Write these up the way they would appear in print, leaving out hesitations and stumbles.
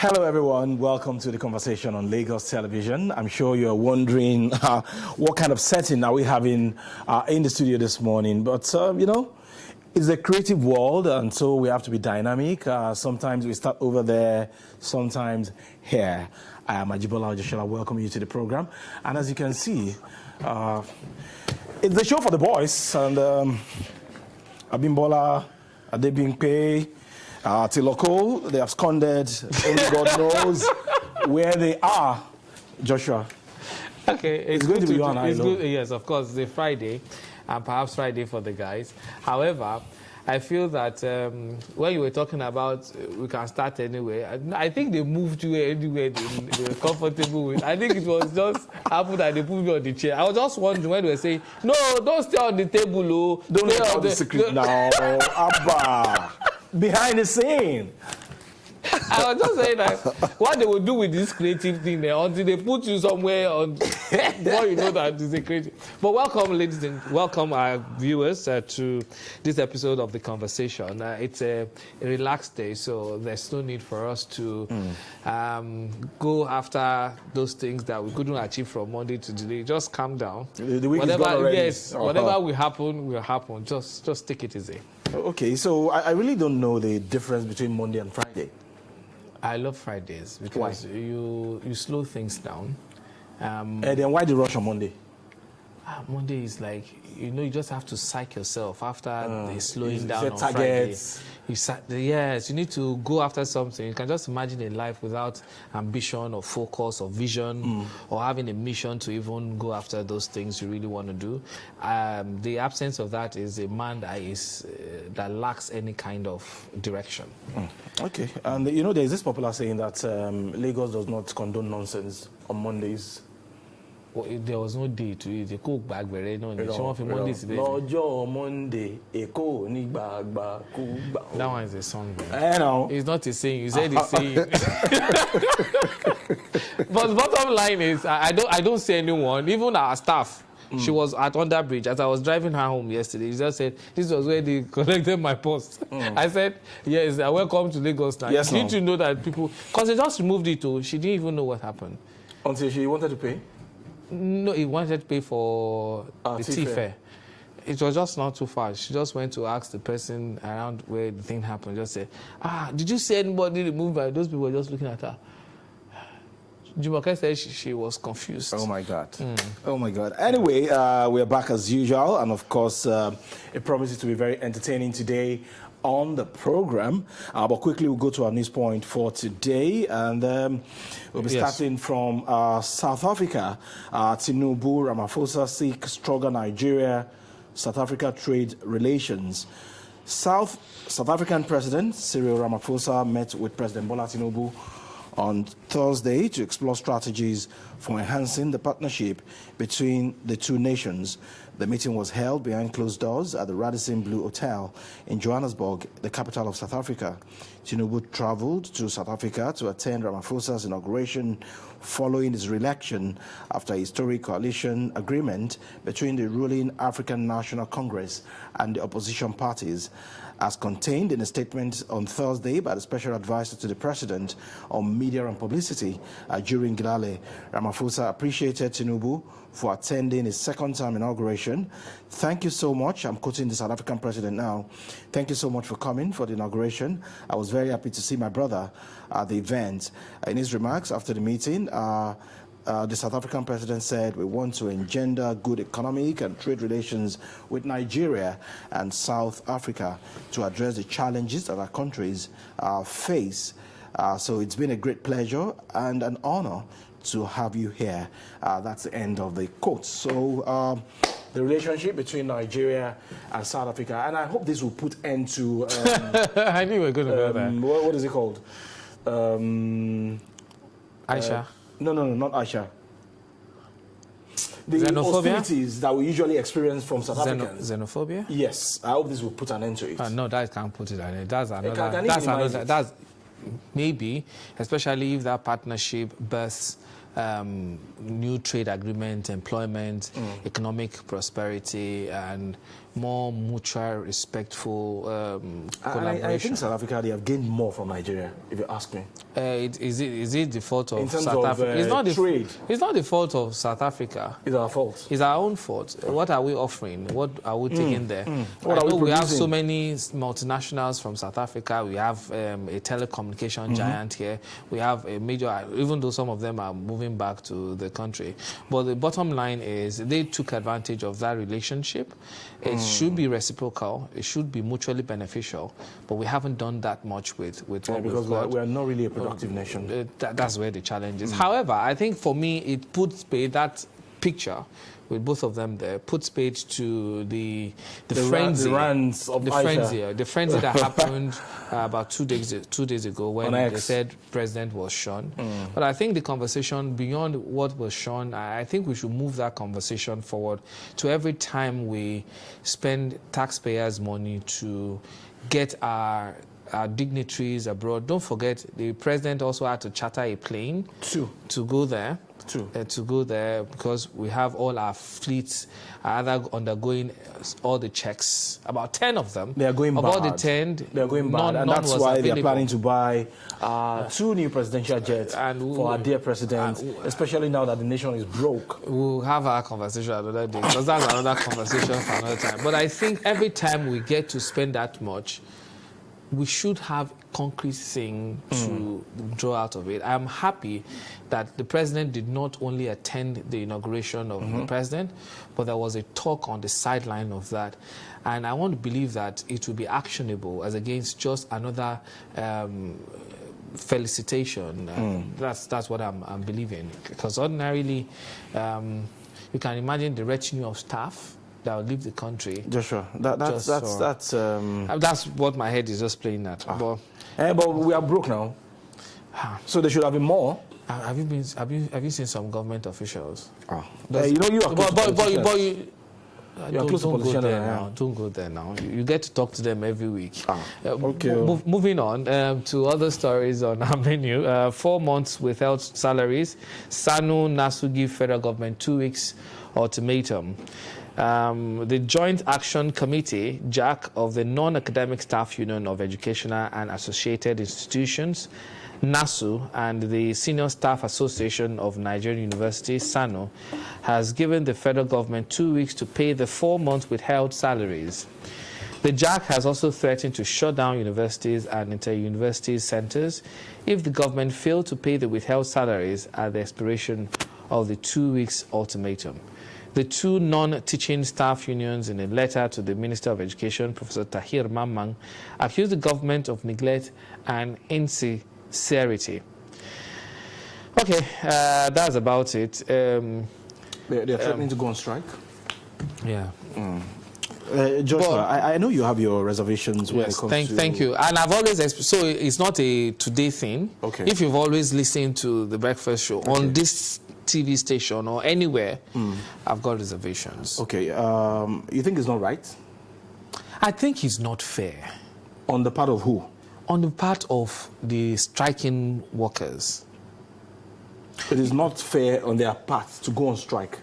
Hello, everyone. Welcome to the conversation on Lagos Television. I'm sure you're wondering what kind of setting are we having in the studio this morning. But, you know, it's a creative world, and so we have to be dynamic. Sometimes we start over there, sometimes here. I am Ajibola Ojoshola. Welcome you to the program. And as you can see, it's the show for the boys. And Abimbola, Adebimpe, Tiloko, they have absconded. Only God knows where they are. Joshua. Okay, it's going to be on. It's good. Yes, of course, it's a Friday, and perhaps Friday for the guys. However, I feel that when you were talking about we can start anyway, I think they moved you anywhere they were comfortable with. I think it was just happened that they put me on the chair. I was just wondering when they were saying, no, don't stay on the table, oh. Don't stay on the secret now, Abba. Behind the scene. I was just saying that what they will do with this creative thing there until they put you somewhere on before you know that it's a creative. But welcome, ladies and welcome our viewers to this episode of The Conversation. It's a relaxed day, so there's no need for us to go after those things that we couldn't achieve from Monday to today. Just calm down. The week is gone already. Yes, whatever will happen. Just take it easy. Okay, so I really don't know the difference between Monday and Friday. I love Fridays because you slow things down. And then why the rush on Monday? Monday is like, you just have to psych yourself after the slowing down on targets. Friday. Yes, you need to go after something. You can just imagine a life without ambition or focus or vision or having a mission to even go after those things you really want to do. The absence of that is a man that lacks any kind of direction. Okay, and you know, there's this popular saying that Lagos does not condone nonsense on Mondays. Well, there was no day to it. They cook back very no. Lọ́jọ́ Monday, Èkó ní gbàgbà kú gbà. That one is a song. I know. It's not a saying. You said it's saying. But the bottom line is, I don't see anyone, even our staff. She was at Underbridge as I was driving her home yesterday. She just said, this was where they collected my post. I said, yes, welcome to Lagos now. Yes, Didn't you know that people, because they just removed it too. She didn't even know what happened. Until she wanted to pay? No, he wanted to pay for the tea fare. It was just not too far. She just went to ask the person around where the thing happened. Just said, did you see anybody removed? By those people were just looking at her. Jumoke said she was confused. Oh, my God. Oh, my God. Anyway, we're back as usual. And, of course, it promises to be very entertaining today on the program. But quickly, we'll go to our news point for today. And we'll be starting from South Africa. Tinubu Ramaphosa seek stronger Nigeria-South Africa trade relations. South African President Cyril Ramaphosa met with President Bola Tinubu on Thursday to explore strategies for enhancing the partnership between the two nations. The meeting was held behind closed doors at the Radisson Blu Hotel in Johannesburg, the capital of South Africa. Tinubu traveled to South Africa to attend Ramaphosa's inauguration following his re-election after a historic coalition agreement between the ruling African National Congress and the opposition parties. As contained in a statement on Thursday by the Special Advisor to the President on Media and Publicity, Jurin Gilale, Ramaphosa appreciated Tinubu for attending his second-term inauguration. Thank you so much. I'm quoting the South African President now. Thank you so much for coming for the inauguration. I was very happy to see my brother at the event. In his remarks after the meeting, the South African president said, we want to engender good economic and trade relations with Nigeria and South Africa to address the challenges that our countries face. So it's been a great pleasure and an honor to have you here. That's the end of the quote. So the relationship between Nigeria and South Africa, and I hope this will put end to... I knew we were going to go there. What is it called? Aisha. No, not Aisha. The Xenophobia? hostilities that we usually experience from South Africans. Xenophobia? Yes, I hope this will put an end to it. No, that can't put it an end. That's another. Can That's another. That's maybe, especially if that partnership births new trade agreement, employment, economic prosperity, and more mutual, respectful collaboration. I think South Africa, they have gained more from Nigeria, if you ask me. Is it the fault of In terms South of, Africa? It's not trade. It's not the fault of South Africa. It's our fault. It's our own fault. What are we offering? What are we taking there? What I are know we we have producing? so many multinationals from South Africa. We have a telecommunication giant here. We have a major, even though some of them are moving back to the country. But the bottom line is they took advantage of that relationship. It should be reciprocal. It should be mutually beneficial. But we haven't done that much with what Because we've got. we are not really a productive nation. That's where the challenge is. However, I think for me, it puts that picture with both of them there, puts paid to the frenzy, the rants of the Aisha. frenzy that happened about 2 days ago when On they X. said president was shone. But I think the conversation beyond what was shown, I think we should move that conversation forward to every time we spend taxpayers' money to get our dignitaries abroad. Don't forget, the president also had to charter a plane to go there. To go there because we have all our fleets either undergoing all the checks. About 10 of them. They are going of bad. All the 10, they are going bad, and that's was why they are available. planning to buy 2 new presidential jets for our dear president, especially now that the nation is broke. We'll have our conversation another day because that's another conversation for another time. But I think every time we get to spend that much, we should have concrete thing to draw out of it. I'm happy that the president did not only attend the inauguration of the president, but there was a talk on the sideline of that. And I want to believe that it will be actionable as against just another felicitation. That's what I'm believing. Because ordinarily, you can imagine the retinue of staff that will leave the country. Joshua, that's what my head is just playing at. But we are broke now, so there should have been more. Have you seen some government officials? You know you are close to politicians. Don't close to go politicians there now. now. Don't go there now. You get to talk to them every week. Okay. Moving on to other stories on our menu. 4 months without salaries. Sanu Nasu give federal government 2 weeks ultimatum. The Joint Action Committee, JAC, of the Non-Academic Staff Union of Educational and Associated Institutions, NASU, and the Senior Staff Association of Nigerian Universities, SANU, has given the federal government 2 weeks to pay the 4 months withheld salaries. The JAC has also threatened to shut down universities and inter-university centers if the government failed to pay the withheld salaries at the expiration of the 2 weeks ultimatum. The 2 non-teaching staff unions, in a letter to the Minister of Education, Professor Tahir Mamman, accused the government of neglect and insincerity. Okay, that's about it. They are threatening to go on strike. Yeah. Joshua, I know you have your reservations when it comes to... Thank you. And I've always... So it's not a today thing. Okay. If you've always listened to The Breakfast Show on this TV station or anywhere, I've got reservations. Okay, you think it's not right? I think it's not fair. On the part of who? On the part of the striking workers. It is not fair on their part to go on strike.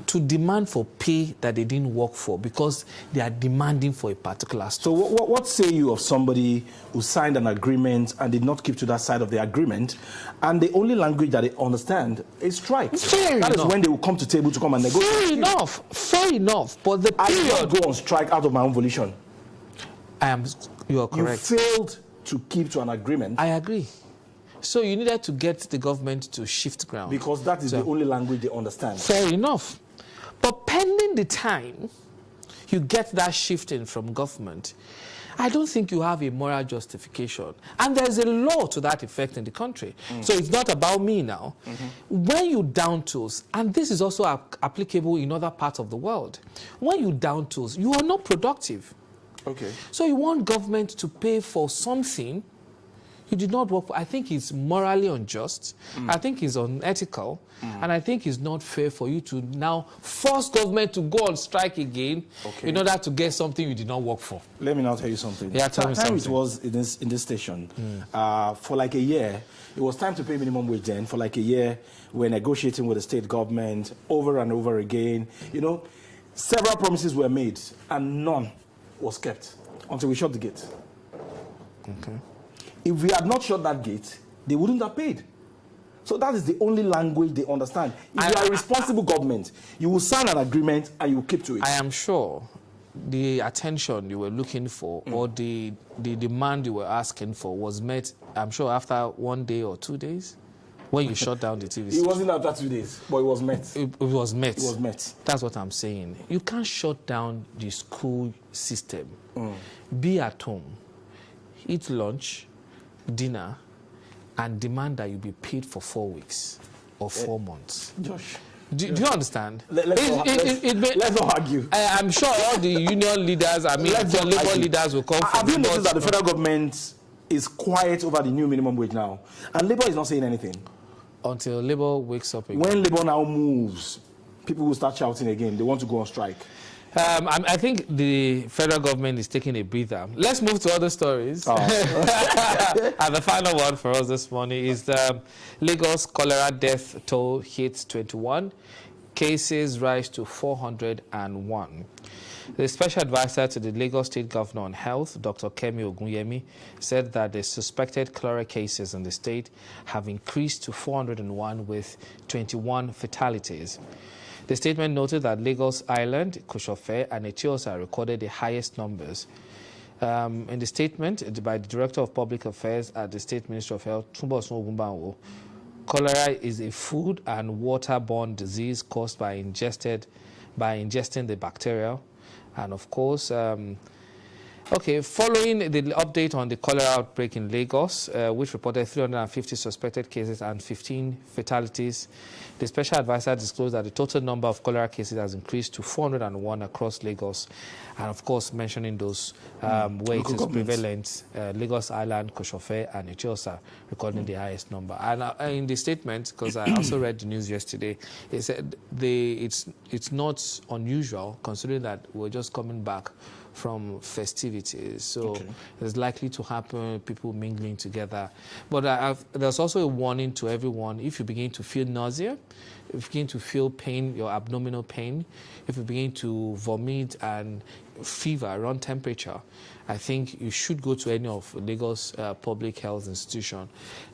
To demand for pay that they didn't work for because they are demanding for a particular stuff. So what say you of somebody who signed an agreement and did not keep to that side of the agreement, and the only language that they understand is strike? That is when they will come to table to come and negotiate. Fair enough. But the I did not period... go on strike out of my own volition. You are correct. You failed to keep to an agreement. I agree. So you needed to get the government to shift ground. Because that is the only language they understand. Fair enough. But pending the time you get that shifting from government, I don't think you have a moral justification. And there's a law to that effect in the country. So it's not about me now. When you down tools, and this is also applicable in other parts of the world, when you down tools, you are not productive. Okay. So you want government to pay for something you did not work for. I think it's morally unjust. I think it's unethical. And I think it's not fair for you to now force government to go on strike again in order to get something you did not work for. Let me now tell you something. Yeah, tell me something. It was in this station, for like a year, it was time to pay minimum wage then. For like a year, we're negotiating with the state government over and over again. You know, Several promises were made, and none was kept until we shut the gate. Okay. If we had not shut that gate, they wouldn't have paid. So that is the only language they understand. If you are a responsible government, you will sign an agreement and you will keep to it. I am sure the attention you were looking for or the demand you were asking for was met, I'm sure, after 1 day or 2 days when you shut down the TV It station. wasn't after 2 days, but it was met. It was met. It was met. That's what I'm saying. You can't shut down the school system. Be at home, eat lunch, dinner, and demand that you be paid for 4 weeks or 4 months. Josh. Do you understand? Let's not argue. I'm sure all the union leaders, the labor leaders will come from. Have you noticed that the federal government is quiet over the new minimum wage now? And Labour is not saying anything. Until Labour wakes up again. When Labour now moves, people will start shouting again. They want to go on strike. I think the federal government is taking a breather. Let's move to other stories. Oh. And the final one for us this morning is the Lagos cholera death toll hits 21. Cases rise to 401. The special advisor to the Lagos State Governor on Health, Dr. Kemi Ogunyemi, said that the suspected cholera cases in the state have increased to 401 with 21 fatalities. The statement noted that Lagos Island, Kosofe, and Etiosa recorded the highest numbers. In the statement by the Director of Public Affairs at the State Ministry of Health, Tumbosun Ogunbanwo, cholera is a food and waterborne disease caused by ingesting the bacteria. And of course, following the update on the cholera outbreak in Lagos, which reported 350 suspected cases and 15 fatalities, the special advisor disclosed that the total number of cholera cases has increased to 401 across Lagos. And of course, mentioning those where it is prevalent, Lagos Island, Kosofe, and Etiosa recording the highest number. And in the statement, because I also read the news yesterday, it said it's not unusual considering that we're just coming back from festivities. So it's likely to happen, people mingling together. But there's also a warning to everyone. If you begin to feel nausea, if you begin to feel pain, your abdominal pain, if you begin to vomit and fever, run temperature, I think you should go to any of Lagos public health institution.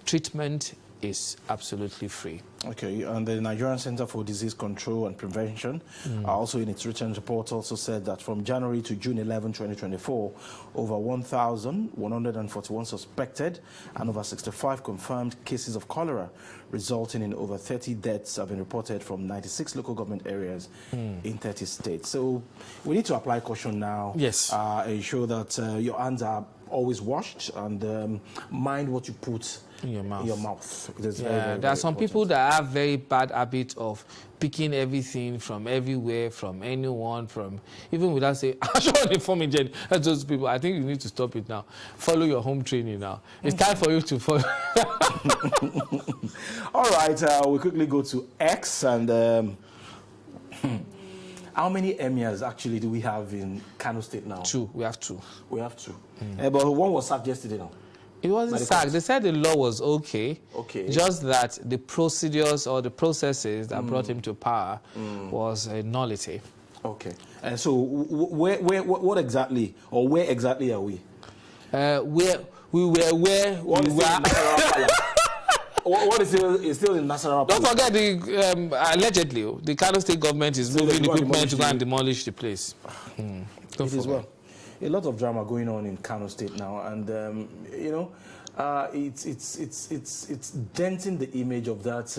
Treatment is absolutely free. Okay, and the Nigerian Center for Disease Control and Prevention, also in its written report, also said that from January to June 11, 2024, over 1,141 suspected and over 65 confirmed cases of cholera, resulting in over 30 deaths have been reported from 96 local government areas in 30 states. So we need to apply caution now. Yes. Ensure that your hands are always washed and mind what you put in your mouth. It is very, very, there are some important. people that have very bad habit of picking everything from everywhere, from anyone, from even without saying, I'm sure they form in those people. I think you need to stop it now. Follow your home training now. It's time for you to follow. All right, we quickly go to X and how many emirs actually do we have in Kano State now? 2. We have 2. We have 2. But one was sacked yesterday now. It wasn't sacked. They said the law was okay. Just that the procedures or the processes that brought him to power was a nullity. Okay. And so what exactly, or where exactly are we? Where we were. What is still in Nasarawa? Don't forget the allegedly the Kano State government is moving equipment to go and demolish the place. It is well. A lot of drama going on in Kano State now, and you know, it's denting the image of that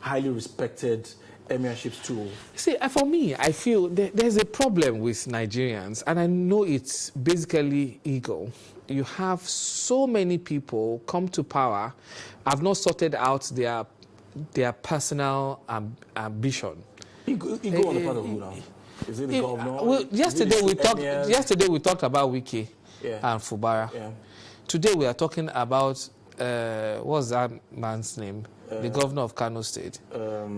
highly respected emirships tool. See, for me, I feel there's a problem with Nigerians, and I know it's basically ego. You have so many people come to power, have not sorted out their personal ambition. Ego on the part of who now? Is it the governor? Well, yesterday we talked about Wike and Fubara. Yeah. Today we are talking about what's that man's name? The governor of Kano State.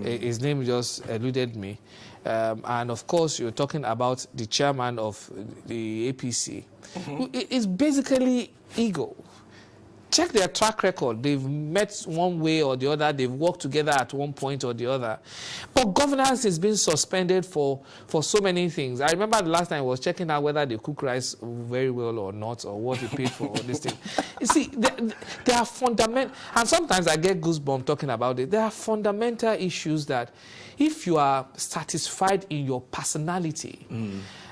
His name just eluded me. And of course, you're talking about the chairman of the APC. It's basically ego. check their track record. They've met one way or the other. They've worked together at one point or the other. But governance has been suspended for so many things. I remember the last time I was checking out whether they cook rice very well or not, or what they paid for all this thing. You see, they are fundamental, and sometimes I get goosebumps talking about it. There are fundamental issues that if you are satisfied in your personality,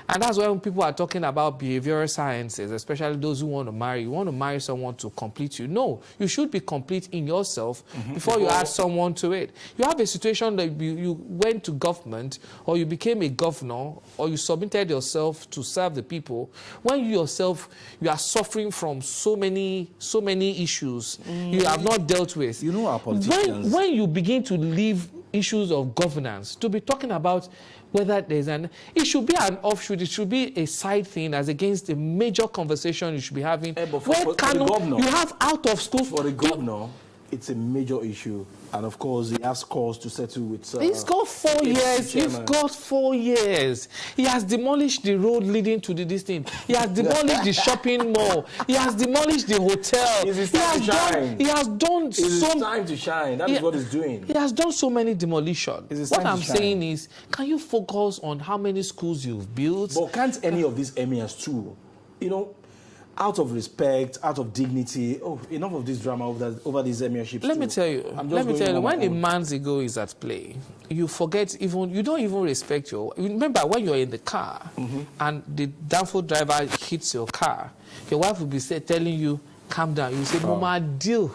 and that's why when people are talking about behavioral sciences, especially those who want to marry, you want to marry someone to complete you. No, you should be complete in yourself before you add someone to it. You have a situation that you went to government, or you became a governor, or you submitted yourself to serve the people, when you yourself, you are suffering from so many issues you have not dealt with. You know our politicians. When you begin to leave issues of governance, to be talking about whether there's it should be an offshoot, it should be a side thing as against the major conversation you should be having. But for the governor, you have out of school. For the governor, it's a major issue. And of course, he has cause to settle with... He's got 4 years. You've got 4 years. He has demolished the road leading to this thing. He has demolished the shopping mall. He has demolished the hotel. It's time to shine. He has done It's time to shine. That is what he's doing. He has done so many demolitions. What I'm saying is, can you focus on how many schools you've built? But can't any of these emirs too, out of respect, out of dignity, enough of this drama over these emirships. Let me tell you, when a man's ego is at play, you don't even respect remember when you're in the car and the downfall driver hits your car, your wife will be telling you, calm down. You say, Mama, deal.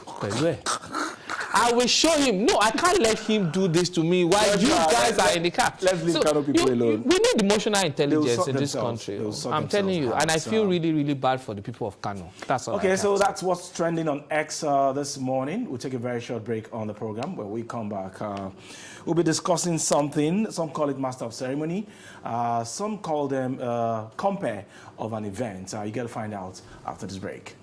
I will show him. No, I can't let him do this to me while you guys are in the car. Let's leave Kano people alone. We need emotional intelligence in this country. I'm telling you. And I feel really, really bad for the people of Kano. That's all. Okay, so that's what's trending on X this morning. We'll take a very short break on the program. When we come back, we'll be discussing something. Some call it Master of Ceremony. Some call them compare of an event. You got to find out after this break.